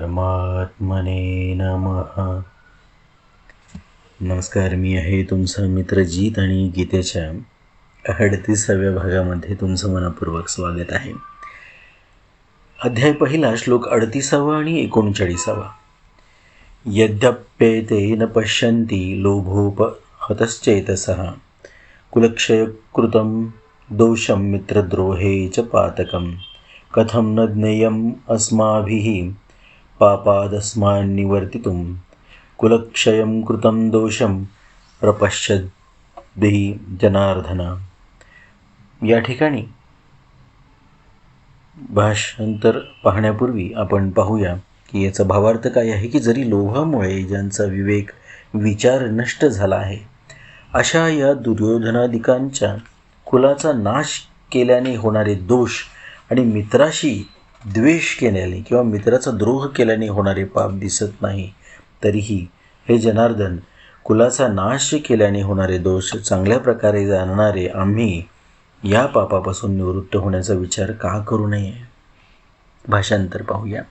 परमात्मने नमः. नमस्कार, मी आहे तुमचा मित्र जीत आणि गीतेच्या 38व्या भागामध्ये तुमचं मनपूर्वक स्वागत आहे. अध्याय पहिला, श्लोक 38 आणि 39. यद्यप्येते न पश्यन्ति लोभोपहतश्चेतसः कुलक्षयकृतं दोषं मित्रद्रोहे च पातकं कथं न ज्ञेयम् अस्माभिः पापादस्मान्निवर्तितुं कुलक्षयं कृतं दोषं प्रपश्यद्भिः जनार्दन. या ठिकाणी भाषांतर पाहण्यापूर्वी आपण पाहूया की याचा भावार्थ काय आहे. की जरी लोभामुळे ज्यांचा विवेक विचार नष्ट झाला आहे, अशा या दुर्योधनादिकांच्या कुलाचा नाश केल्याने होणारे दोष आणि मित्राशी द्वेष केल्याने किंवा मित्राचा द्रोह केल्याने होणारे पाप दिसत नाही, तरीही हे जनार्दन, कुलाचा नाश केल्याने होणारे दोष चांगल्या प्रकारे जाणणारे आम्ही या पापापासून निवृत्त होण्याचा विचार का करू नये. भाषांतर पाहूया.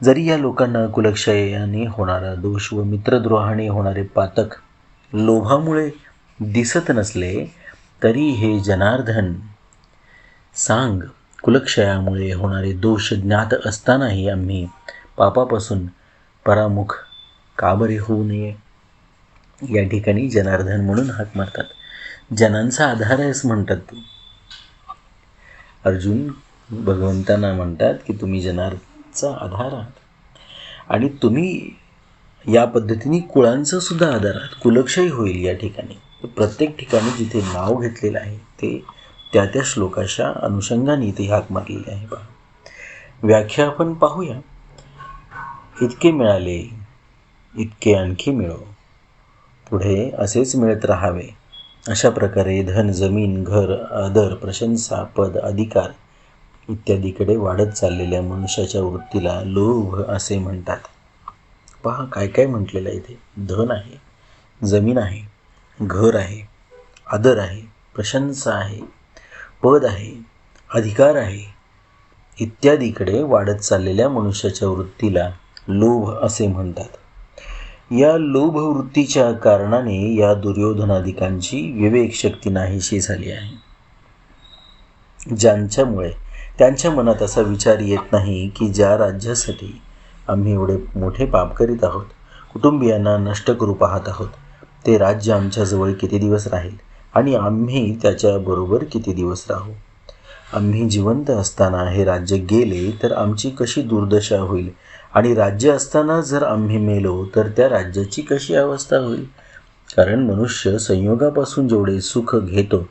जरी या लोकांना कुलक्षयाने होणारा दोष व मित्रद्रोहाने होणारे पातक लोभामुळे दिसत नसले, तरी हे जनार्दन सांग, कुलक्षयामुळे होणारे दोष ज्ञात असतानाही आम्ही पापापासून परामुख का बरे होऊ नये. या ठिकाणी जनार्दन म्हणून हाक मारतात. जनांचा आधार आहेस म्हणतात तू. अर्जुन भगवंतांना म्हणतात की तुम्ही जनाचा आधार आहात आणि तुम्ही या पद्धतीने कुळांचा सुद्धा आधार आहात. कुलक्षय होईल या ठिकाणी. प्रत्येक ठिकाणी जिथे नाव घेतलेलं आहे ते त्या त्या श्लोकाच्या अनुषंगाने इथे हाक मारलेली आहे. पहा, व्याख्या आपण पाहूया. इतके मिळाले, इतके आणखी मिळो, पुढे असेच मिळत राहावे. अशा प्रकारे धन, जमीन, घर, आदर, प्रशंसा, पद, अधिकार इत्यादीकडे वाढत चाललेल्या मनुष्याच्या वृत्तीला लोभ असे म्हणतात. पहा काय काय म्हटलेलं आहे इथे. धन आहे, जमीन आहे, घर आहे, आदर आहे, प्रशंसा आहे, पद आहे, अधिकार आहे इत्यादीकडे वाढत चाललेल्या मनुष्याच्या वृत्तीला लोभ असे म्हणतात. या लोभ वृत्तीच्या कारणाने या दुर्योधनादिकांची विवेक शक्ती नाहीशी झाली आहे, ज्यांच्यामुळे त्यांच्या मनात असा विचार येत नाही की ज्या राज्यासाठी आम्ही एवढे मोठे पाप करीत आहोत, कुटुंबियांना नष्ट करू पाहत आहोत, ते राज्य आमच्याजवळ किती दिवस राहील आणि आम्ही त्याच्याबरोबर किती दिवस राहू. आम्ही जिवंत असताना हे राज्य गेले तर आमची कशी दुर्दशा होईल आणि राज्य असताना जर आम्ही मेलो तर त्या राज्याची कशी अवस्था होईल. कारण मनुष्य संयोगापासून जेवढे सुख घेतो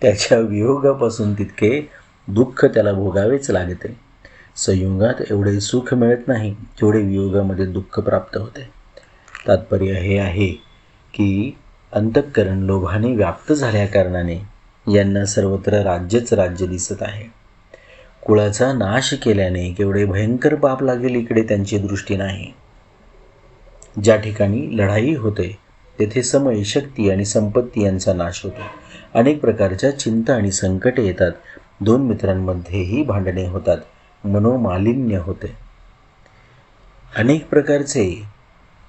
त्याच्या वियोगापासून तितके दुःख त्याला भोगावेच लागते. संयोगात एवढे सुख मिळत नाही जेवढे वियोगामध्ये दुःख प्राप्त होते. तात्पर्य हे आहे की अंतःकरण लोभाने व्याप्त झाल्या कारणाने यांना सर्वत्र राज्यच राज्य दिसत आहे. कुळाचा नाश केल्याने केवढे भयंकर पाप लागेल इकडे त्यांची दृष्टी नाही. ज्या ठिकाणी लढाई होते तेथे समय, शक्ती आणि संपत्ती यांचा नाश होतो. अनेक प्रकारच्या चिंता आणि संकटे येतात. दोन मित्रांमध्येही भांडणे होतात, मनोमालिन्य होते, अनेक प्रकारचे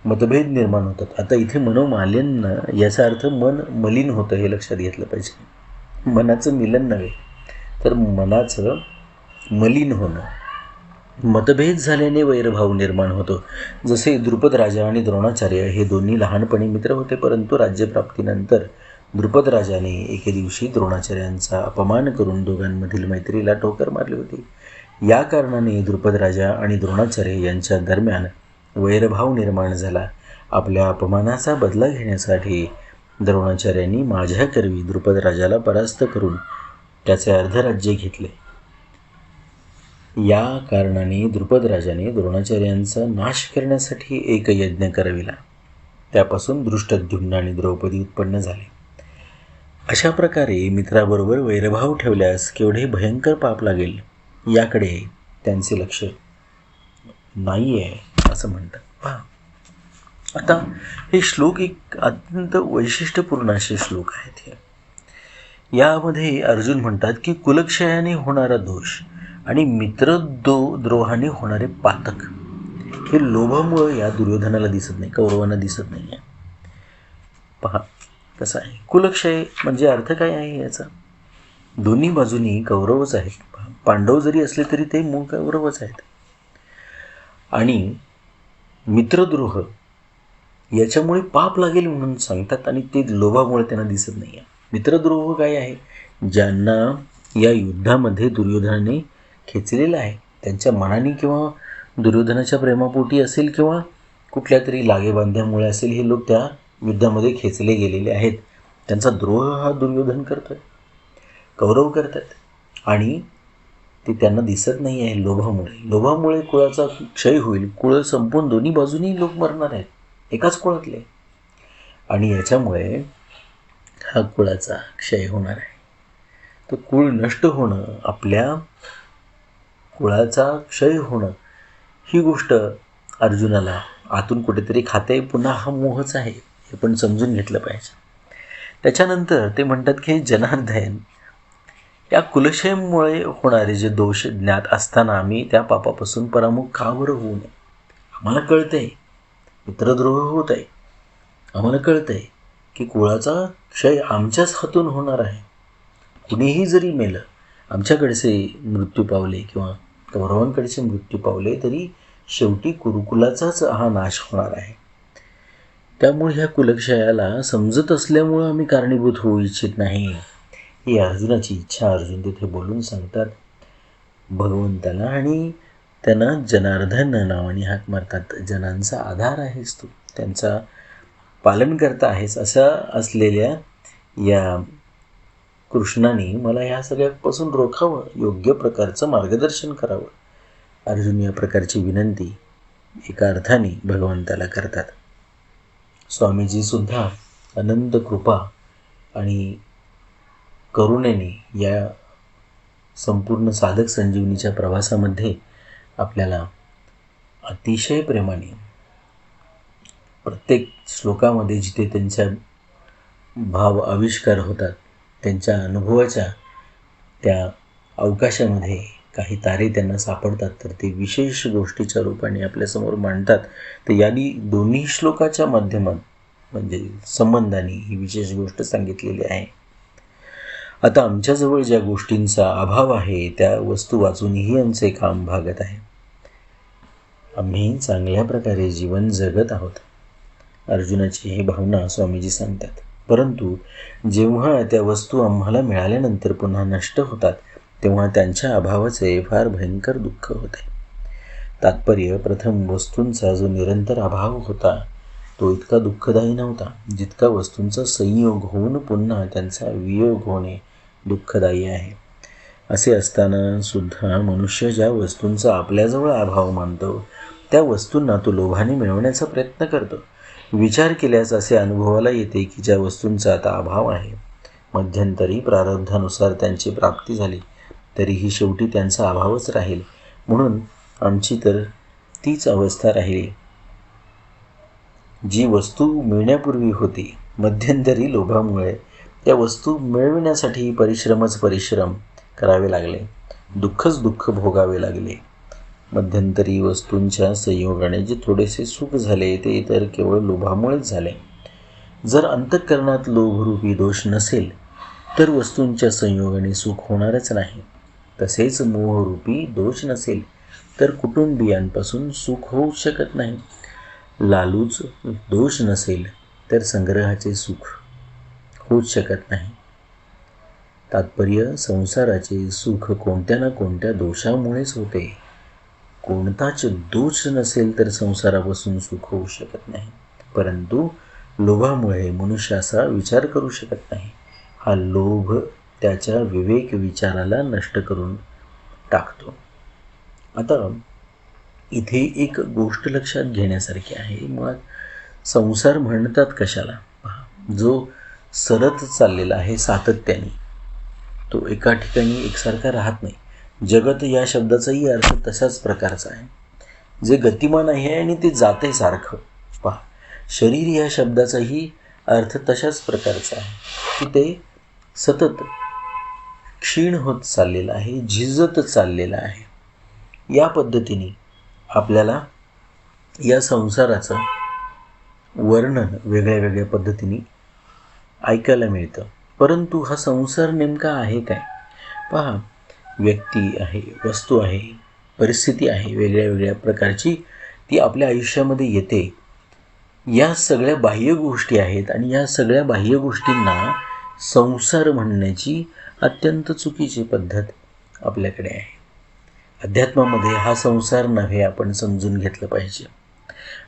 मतभेद निर्माण होतात. आता इथे मनोमालिन्य याचा अर्थ मन मलिन होतं हे लक्षात घेतलं पाहिजे. मनाचं मिलन नव्हे तर मनाचं मलिन होणं. मतभेद झाल्याने वैरभाव निर्माण होतो. जसे द्रुपद राजा आणि द्रोणाचार्य हे दोन्ही लहानपणी मित्र होते, परंतु राज्यप्राप्तीनंतर द्रुपद राजाने एके दिवशी द्रोणाचार्यांचा अपमान करून दोघांमधील मैत्रीला ठोकर मारली होती. या कारणाने द्रुपद राजा आणि द्रोणाचार्य यांच्या दरम्यान वैरभाव निर्माण झाला. आपल्या अपमानाचा बदला घेण्यासाठी द्रोणाचार्यांनी माझ्याकरवी द्रुपद राजाला परास्त करून त्याचे अर्धराज्य घेतले. या कारणाने द्रुपद राजाने द्रोणाचार्यांचा नाश करण्यासाठी एक यज्ञ करविला. त्यापासून धृष्टद्युम्न आणि द्रौपदी उत्पन्न झाले. अशा प्रकारे मित्राबरोबर वैरभाव ठेवल्यास केवढे भयंकर पाप लागेल याकडे त्यांचे लक्ष नाही आहे असं म्हणतात. पहा, आता हे श्लोक एक अत्यंत वैशिष्ट्यपूर्ण असे श्लोक आहेत. यामध्ये अर्जुन म्हणतात की कुलक्षयाने होणारा दोष आणि द्रोहाने होणारे पातक हे लोभामुळं या दुर्योधनाला दिसत नाही, कौरवांना दिसत नाही आहे. पहा कसं आहे. कुलक्षय म्हणजे अर्थ काय आहे याचा? दोन्ही बाजूनी कौरवच आहेत. पांडव जरी असले तरी ते मूळ कौरवच आहेत. आणि मित्रद्रोह याच्यामुळे पाप लागेल म्हणून सांगतात आणि ते लोभामुळे त्यांना दिसत नाही आहे. मित्रद्रोह काय आहे? ज्यांना या युद्धामध्ये दुर्योधनाने खेचलेलं आहे, त्यांच्या मनाने किंवा दुर्योधनाच्या प्रेमापोटी असेल किंवा कुठल्या तरी लागेबांध्यामुळे असेल, हे लोक त्या युद्धामध्ये खेचले गेलेले आहेत. त्यांचा द्रोह हा दुर्योधन करतोय, कौरव करतात आणि ते त्यांना दिसत नाही आहे लोभामुळे. लोभामुळे कुळाचा क्षय होईल. कुळ संपून दोन्ही बाजूनी लोक मरणार आहेत, एकाच कुळातले. आणि याच्यामुळे हा कुळाचा क्षय होणार आहे. तर कुळ नष्ट होणं, आपल्या कुळाचा क्षय होणं, ही गोष्ट अर्जुनाला आतून कुठेतरी खाते. पुन्हा हा मोहच आहे, हे पण समजून घेतलं पाहिजे. त्याच्यानंतर ते म्हणतात की जनार्दन, या कुलक्षयमुळे होणारे जे दोष ज्ञात असताना आम्ही त्या पापापासून परामुख का बरं होऊ नये? आम्हाला कळतंय मित्रद्रोह होत आहे, आम्हाला कळतंय की कुळाचा क्षय आमच्याच हातून होणार आहे. कुणीही जरी मेलं, आमच्याकडचे मृत्यू पावले किंवा कौरवांकडचे मृत्यू पावले, तरी शेवटी कुरुकुलाचाच हा नाश होणार आहे. त्यामुळे ह्या कुलक्षयाला समजत असल्यामुळं आम्ही कारणीभूत होऊ इच्छित नाही, ही अर्जुनाची इच्छा अर्जुन तिथे बोलून सांगतात भगवंताला. आणि त्यांना जनार्दन नावाने हाक मारतात. जनांचा आधार आहेस तू, त्यांचा पालन करता आहेस, अशा असलेल्या या कृष्णाने मला ह्या सगळ्यापासून रोखावं, योग्य प्रकारचं मार्गदर्शन करावं. अर्जुन या प्रकारची विनंती एका अर्थाने भगवंताला करतात. स्वामीजीसुद्धा अनंत कृपा आणि करुणेने या संपूर्ण साधक संजीवनीच्या प्रवासामध्ये आपल्याला अतिशय प्रेमाने प्रत्येक श्लोकामध्ये जिथे त्यांच्या भाव आविष्कार होतात, त्यांच्या अनुभवाच्या त्या अवकाशामध्ये काही तारे त्यांना सापडतात, तर ते विशेष गोष्टीच्या रूपाने आपल्यासमोर मांडतात. तर यांनी दोन्ही श्लोकाच्या माध्यमात म्हणजे संबंधाने ही विशेष गोष्ट सांगितलेली आहे. आता आमच्याजवळ ज्या गोष्टींचा अभाव आहे त्या वस्तू वाचूनही आमचे काम भागत आहे. आम्ही चांगल्या प्रकारे जीवन जगत आहोत, अर्जुनाची ही भावना स्वामीजी सांगतात. परंतु जेव्हा त्या वस्तू आम्हाला मिळाल्यानंतर पुन्हा नष्ट होतात, तेव्हा त्यांच्या अभावाचे फार भयंकर दुःख होते. तात्पर्य, प्रथम वस्तूंचा जो निरंतर अभाव होता तो इतका दुःखदायी नव्हता, जितका वस्तूंचा संयोग होऊन पुन्हा त्यांचा वियोग होणे दुःखदायी आहे. असे असताना सुद्धा मनुष्य ज्या वस्तूंचा आपल्याजवळ अभाव मानतो, त्या वस्तूंना तो लोभाने मिळवण्याचा प्रयत्न करतो. विचार केल्यास असे अनुभवाला येते की ज्या वस्तूंचा आता अभाव आहे, मध्यंतरी प्रारब्धानुसार त्यांची प्राप्ती झाली, तरीही शेवटी त्यांचा अभावच राहील. म्हणून आमची तर तीच अवस्था राहिली जी वस्तू मिळण्यापूर्वी होती. मध्यंतरी लोभामुळे त्या वस्तू मिळविण्यासाठी परिश्रम करावे लागले, दुःखच दुःख भोगावे लागले. मध्यंतरी वस्तूंच्या संयोगाने जे थोडेसे सुख झाले ते तर केवळ लोभामुळेच झाले. जर अंतःकरणात लोभरूपी दोष नसेल तर वस्तूंच्या संयोगाने सुख होणारच नाही. तसेच मोहरूपी दोष नसेल तर कुटुंबियांपासून सुख होऊ शकत नाही. लालूच दोष नसेल तर संग्रहाचे सुख होऊच शकत नाही. तात्पर्य, संसाराचे सुख कोणत्या ना कोणत्या दोषामुळेच होते. कोणताच दोष नसेल तर संसारापासून सुख होऊ शकत नाही. परंतु लोभामुळे मनुष्य असा विचार करू शकत नाही. हा लोभ त्याच्या विवेक विचाराला नष्ट करून टाकतो. आता इथे एक गोष्ट लक्षात घेण्यासारखी आहे. मुळात संसार म्हणतात कशाला? पहा, जो सरत चाललेला आहे सातत्याने, तो एका ठिकाणी एकसारखा राहत नाही. जगत या शब्दाचाही अर्थ तशाच प्रकारचा आहे, जे गतिमान आहे आणि ते जाते सारखं. पहा, शरीर या शब्दाचाही अर्थ तशाच प्रकारचा आहे की ते सतत क्षीण होत चाललेलं आहे, झिजत चाललेलं आहे. या पद्धतीने आपल्याला या संसाराचं वर्णन वेगळ्या वेगळ्या पद्धतीने ऐकायला मिळतं. परंतु हा संसार नेमका आहे काय? पहा, व्यक्ती आहे, वस्तू आहे, परिस्थिती आहे, वेगळ्या वेगळ्या प्रकारची ती आपल्या आयुष्यामध्ये येते. या सगळ्या बाह्य गोष्टी आहेत आणि या सगळ्या बाह्य गोष्टींना संसार म्हणण्याची अत्यंत चुकीची पद्धत आपल्याकडे आहे. अध्यात्मामध्ये हा संसार नव्हे, आपण समजून घेतलं पाहिजे.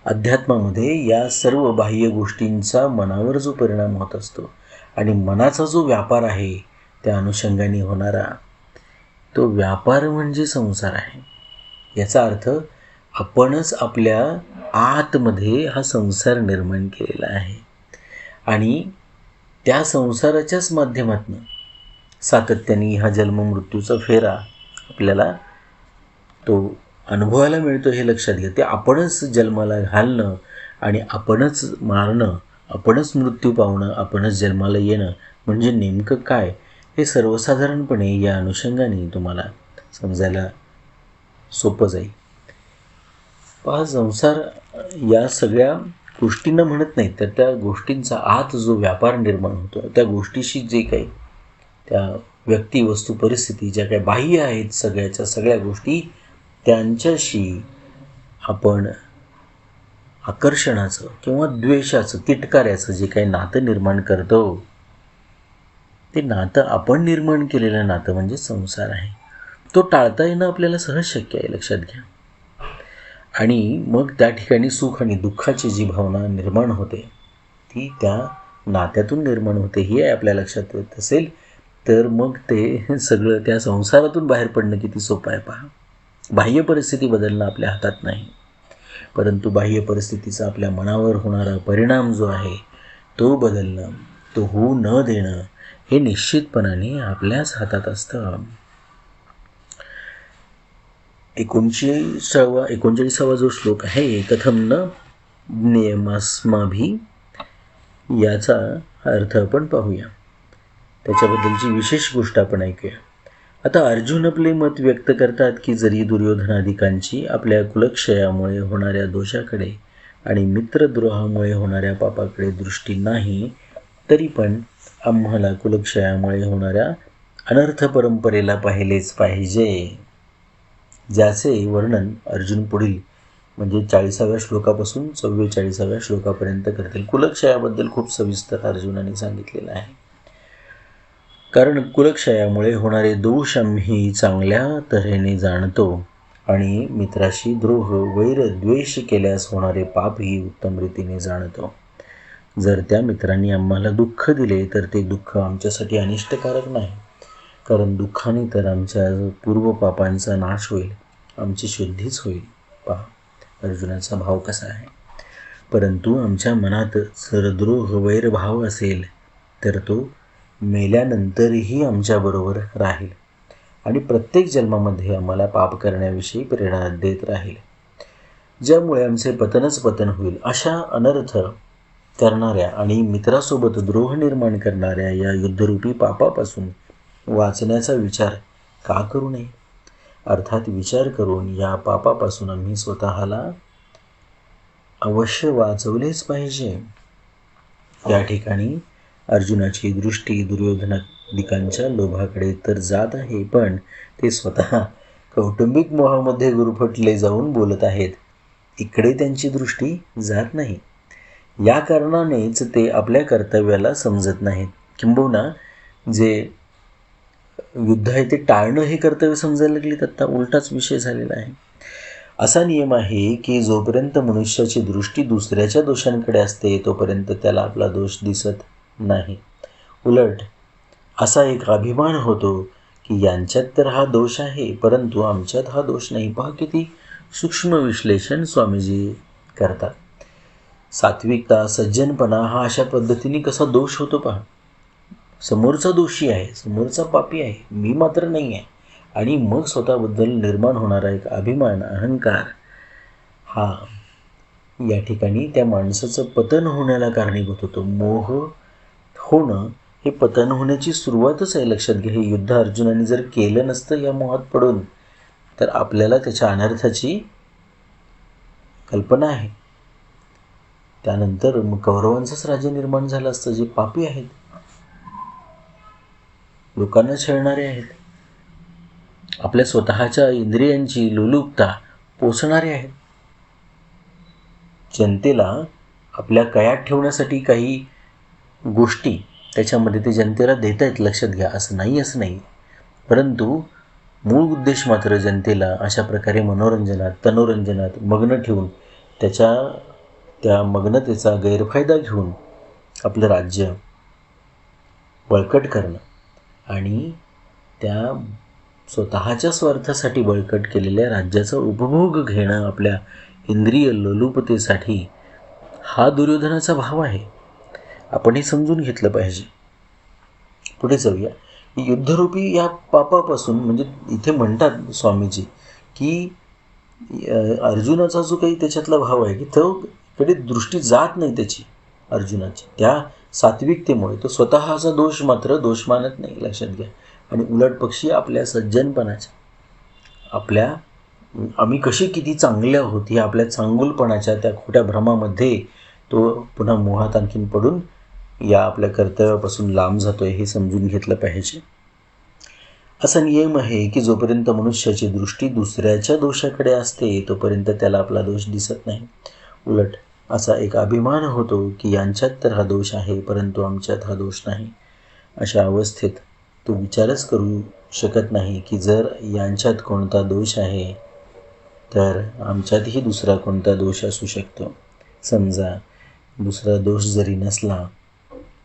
अध्यात्मामध्ये या सर्व बाह्य गोष्टींचा मनावर जो परिणाम होत असतो आणि मनाचा जो व्यापार आहे त्या अनुषंगाने होणारा तो व्यापार म्हणजे संसार आहे. याचा अर्थ आपणच आपल्या आतमध्ये हा संसार निर्माण केलेला आहे आणि त्या संसाराच्याच माध्यमातून सातत्याने हा जन्ममृत्यूचा फेरा आपल्याला तो अनुभवायला मिळतो. हे लक्षात घ्या. ते आपणच जन्माला घालणं आणि आपणच मारणं, आपणच मृत्यू पावणं, आपणच जन्माला येणं म्हणजे नेमकं काय, हे सर्वसाधारणपणे या अनुषंगाने तुम्हाला समजायला सोपं जाईल. पहा, संसार या सगळ्या गोष्टींना म्हणत नाहीत, तर त्या गोष्टींचा आत जो व्यापार निर्माण होतो, त्या गोष्टीशी जे काही त्या व्यक्ती, वस्तू, परिस्थिती ज्या काही बाह्य आहेत सगळ्याच्या सगळ्या गोष्टी, त्यांच्याशी आपण आकर्षणाचं किंवा द्वेषाचं, तिटकाऱ्याचं जे काही नातं निर्माण करतो, ते नातं आपण निर्माण केलेलं नातं म्हणजे संसार आहे. तो टाळता येणं आपल्याला सहज शक्य आहे, लक्षात घ्या. आणि मग त्या ठिकाणी सुख आणि दुःखाची जी भावना निर्माण होते ती त्या नात्यातून निर्माण होते. ही आपल्या लक्षात येत असेल तर मग ते सगळं त्या संसारातून बाहेर पडणं किती सोपं आहे. पहा, बाह्य परिस्थिती बदलणं आपल्या हातात नाही, परंतु बाह्य परिस्थितीचा आपल्या मनावर होणारा परिणाम जो आहे तो बदलणं, तो होऊ न देणं हे निश्चितपणाने आपल्याच हातात असतं. 39वा जो श्लोक आहे, कथम न ज्ञेयमस्माभिः, याचा अर्थ आपण पाहूया. त्याच्याबद्दलची विशेष गोष्ट आपण ऐकूया. आता अर्जुन आपले मत व्यक्त करतात की जरी दुर्योधनादिकांची आपल्या कुलक्षयामुळे होणाऱ्या दोषाकडे आणि मित्रद्रोहामुळे होणाऱ्या पापाकडे दृष्टी नाही, तरी पण आम्हाला कुलक्षयामुळे होणाऱ्या अनर्थ परंपरेला पाहिलेच पाहिजे. ज्याचे वर्णन अर्जुन पुढील म्हणजे 40व्या श्लोकापासून 44व्या श्लोकापर्यंत करतील. कुलक्षयाबद्दल खूप सविस्तर अर्जुनाने सांगितलेलं आहे. कारण कुलक्षयामुळे होणारे दोष आम्ही चांगल्या तऱ्हेने जाणतो आणि मित्राशी द्रोह, वैर, द्वेष केल्यास होणारे पापही उत्तम रीतीने जाणतो. जर त्या मित्रांनी आम्हाला दुःख दिले तर ते दुःख आमच्यासाठी अनिष्टकारक नाही, कारण दुःखाने तर आमच्या पूर्व पापांचा नाश होईल, आमची शुद्धीच होईल. पहा अर्जुनाचा भाव कसा आहे. परंतु आमच्या मनात जर द्रोह, वैरभाव असेल तर तो मेल्यानंतरही आमच्याबरोबर राहील आणि प्रत्येक जन्मामध्ये आम्हाला पाप करण्याविषयी प्रेरणा देत राहील, ज्यामुळे आमचे पतनच पतन होईल. अशा अनर्थ करणाऱ्या आणि मित्रासोबत द्रोह निर्माण करणाऱ्या या युद्धरूपी पापापासून वाचण्याचा विचार का करू नये? अर्थात विचार करून या पापापासून आम्ही स्वतःला अवश्य वाचवलेच पाहिजे. या ठिकाणी अर्जुनाची दृष्टी दुर्योधनादिकांच्या लोभाकडे तर जात आहे, पण ते स्वतः कौटुंबिक मोहामध्ये गुरफटले जाऊन बोलत आहेत, इकडे त्यांची दृष्टी जात नाही. या कारणानेच ते आपल्या कर्तव्याला समजत नाहीत. किंबहुना जे युद्ध आहे ते टाळणं हे कर्तव्य समजायला लागलीत. आत्ता उलटाच विषय झालेला आहे. असा नियम आहे की जोपर्यंत मनुष्याची दृष्टी दुसऱ्याच्या दोषांकडे असते तोपर्यंत त्याला आपला दोष दिसत नाही. उलट असा एक अभिमान होतो की यांच्यात तर हा दोष आहे परंतु आमच्यात हा दोष नाही. पहा किती सूक्ष्म विश्लेषण स्वामीजी करतात. सात्विकता, सज्जनपणा हा अशा पद्धतीने कसा दोष होतो पहा. समोरचा दोषी आहे, समोरचा पापी आहे, मी मात्र नाही आहे, आणि मग स्वतःबद्दल निर्माण होणारा एक अभिमान, अहंकार, हा या ठिकाणी त्या माणसाचं पतन होण्याला कारणीभूत होतो. मोह होणं हे पतन होण्याची सुरुवातच आहे, लक्षात घ्या. हे युद्ध अर्जुनाने जर केलं नसतं या मोहात पडून तर आपल्याला त्याच्या अनर्थाची कल्पना आहे. त्यानंतर मग कौरवांचंच राज्य निर्माण झालं असतं, जे पापी आहेत, लोकांना छळणारे आहेत, आपल्या स्वतःच्या इंद्रियांची लोलुपता पोसणारे आहेत. जनतेला आपल्या कयात ठेवण्यासाठी काही गोष्टी त्याच्यामध्ये ते जनतेला देत आहेत, लक्षात घ्या. असं नाही. परंतु मूळ उद्देश मात्र जनतेला अशा प्रकारे तनोरंजनात मग्न ठेवून त्या मग्नतेचा गैरफायदा घेऊन आपलं राज्य बळकट करणं आणि त्या स्वतःच्या स्वार्थासाठी बळकट केलेल्या राज्याचा उपभोग घेणं आपल्या इंद्रिय लोलुपतेसाठी, हा दुर्योधनाचा भाव आहे. आपण हे समजून घेतलं पाहिजे. पुढे जाऊया. युद्धरूपी या पापापासून, म्हणजे इथे म्हणतात स्वामीजी की अर्जुनाचा जो काही त्याच्यातला भाव आहे की तो कडे दृष्टी जात नाही त्याची, अर्जुनाची, त्या सात्विकतेमुळे तो स्वतःचा दोष मात्र दोष मानत नाही, लक्षात घ्या. आणि उलट पक्षी आपल्या सज्जनपणाच्या, आम्ही कशी किती चांगले आहोत ही आपल्या चांगुलपणाच्या त्या खोट्या भ्रमामध्ये तो पुन्हा मोहात आणखीन पडून या आपल्या कर्तव्यापासून लांब जातोय, हे समजून घेतलं पाहिजे. असा नियम आहे की जोपर्यंत मनुष्याची दृष्टी दुसऱ्याच्या दोषाकडे असते तोपर्यंत त्याला आपला दोष दिसत नाही. उलट असा एक अभिमान होतो की यांच्यात तर हा दोष आहे परंतु आमच्यात हा दोष नाही. अशा अवस्थेत तो विचारच करू शकत नाही की जर यांच्यात कोणता दोष आहे तर आमच्यातही दुसरा कोणता दोष असू शकतो. समजा दुसरा दोष जरी नसला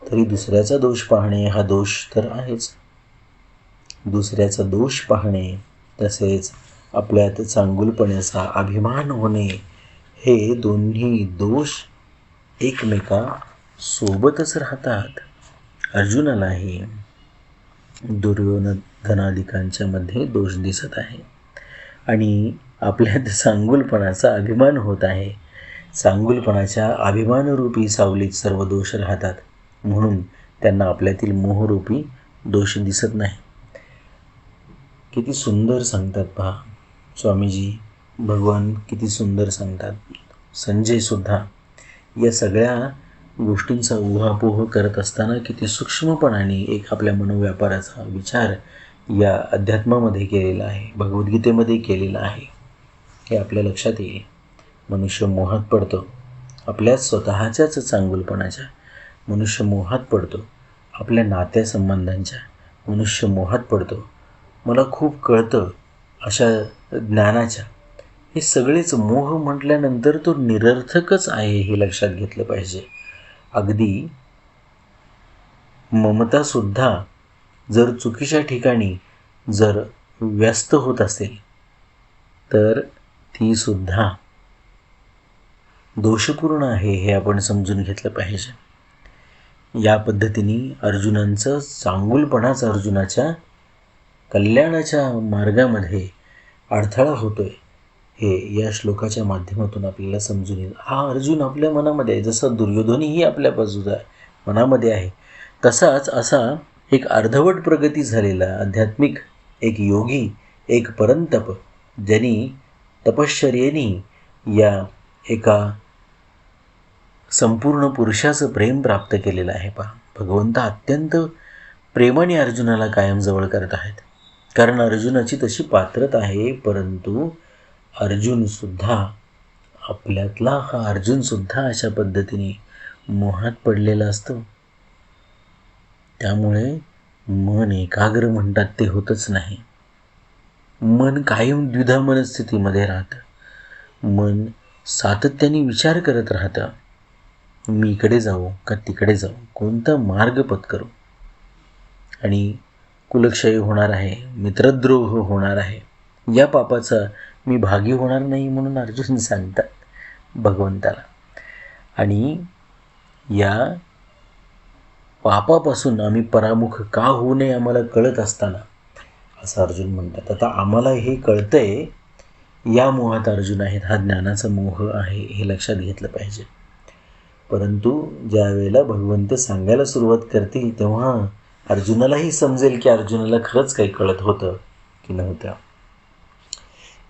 तरी दुसऱ्याचा दोष पाहणे हा दोष तर आहेच. दुसऱ्याचा दोष पाहणे तसेच आपल्यात चांगुलपणाचा अभिमान होणे, हे दोन्ही दोष एकमेकासोबतच राहतात. अर्जुनालाही दुर्योधनादिकांच्या मध्ये दोष दिसत आहे आणि आपल्यात चांगुलपणाचा अभिमान होत आहे. चांगुलपणाच्या अभिमानरूपी सावलीत सर्व दोष राहतात, म्हणून त्यांना आपल्यातील मोहरूपी दोष दिसत नाही. किती सुंदर सांगतात पहा स्वामीजी, भगवान किती सुंदर सांगतात. संजयसुद्धा या सगळ्या गोष्टींचा उहापोह करत असताना किती सूक्ष्मपणाने एक आपल्या मनोव्यापाराचा विचार या अध्यात्मामध्ये केलेला आहे, भगवद्गीतेमध्ये केलेला आहे, हे आपल्या लक्षात येईल. मनुष्य मोहात पडतो आपल्या स्वतःच्याच चांगुलपणाच्या, मनुष्य मोहात पडतो आपल्या नात्यासंबंधांच्या, मनुष्य मोहात पडतो मला खूप कळतं अशा ज्ञानाच्या. हे सगळेच मोह म्हटल्यानंतर तो निरर्थकच आहे, हे लक्षात घेतलं पाहिजे. अगदी ममतासुद्धा जर चुकीच्या ठिकाणी जर व्यस्त होत असेल तर ती सुद्धा दोषपूर्ण आहे, हे आपण समजून घेतलं पाहिजे. या पद्धतीने अर्जुनांचं चांगुलपणाच अर्जुनाच्या कल्याणाच्या मार्गामध्ये अडथळा होतोय, हे या श्लोकाच्या माध्यमातून आपल्याला समजून येईल. हा अर्जुन आपल्या मनामध्ये आहे, जसं दुर्योधनही आपल्या बाजूला मनामध्ये आहे, तसाच असा एक अर्धवट प्रगती झालेला आध्यात्मिक एक योगी, एक परंतप, ज्यांनी तपश्चर्येने या एका संपूर्ण पुरुषाचं प्रेम प्राप्त केलेलं आहे. पहा, भगवंत अत्यंत प्रेमाने अर्जुनाला कायम जवळ करत आहेत, कारण अर्जुनाची तशी पात्रता आहे. परंतु अर्जुनसुद्धा, आपल्यातला हा अर्जुनसुद्धा अशा पद्धतीने मोहात पडलेला असतो. त्यामुळे मन एकाग्र म्हणतात ते होतच नाही. मन कायम द्विधा मनस्थितीमध्ये राहतं. मन सातत्याने विचार करत राहतं, मी इकडे जाऊ का तिकडे जाऊ, कोणता मार्ग पत्करू. आणि कुलक्षय होणार आहे, मित्रद्रोह होणार आहे, या पापाचा मी भागी होणार नाही म्हणून अर्जुन सांगतात भगवंताला. आणि या पापापासून आम्ही परामुख का होऊ नये आम्हाला कळत असताना असं अर्जुन म्हणतात. आता आम्हाला हे कळतंय, या मोहात अर्जुन आहेत, हा ज्ञानाचा मोह आहे, हे लक्षात घेतलं पाहिजे. परंतु ज्या वेळेला भगवंत सांगायला सुरुवात करतील तेव्हा अर्जुनालाही समजेल की अर्जुनाला खरंच काही कळत होतं की नव्हतं.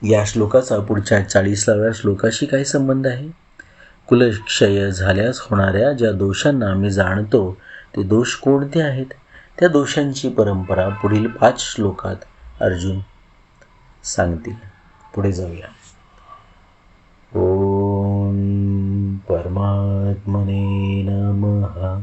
या श्लोकाचा पुढच्या 40व्या श्लोकाशी काय संबंध आहे? कुलक्षय झाल्यास होणाऱ्या ज्या दोषांना आम्ही जाणतो ते दोष कोणते आहेत? त्या दोषांची परंपरा पुढील 5 श्लोकात अर्जुन सांगतील. पुढे जाऊया. ओम परमात्मने नमः.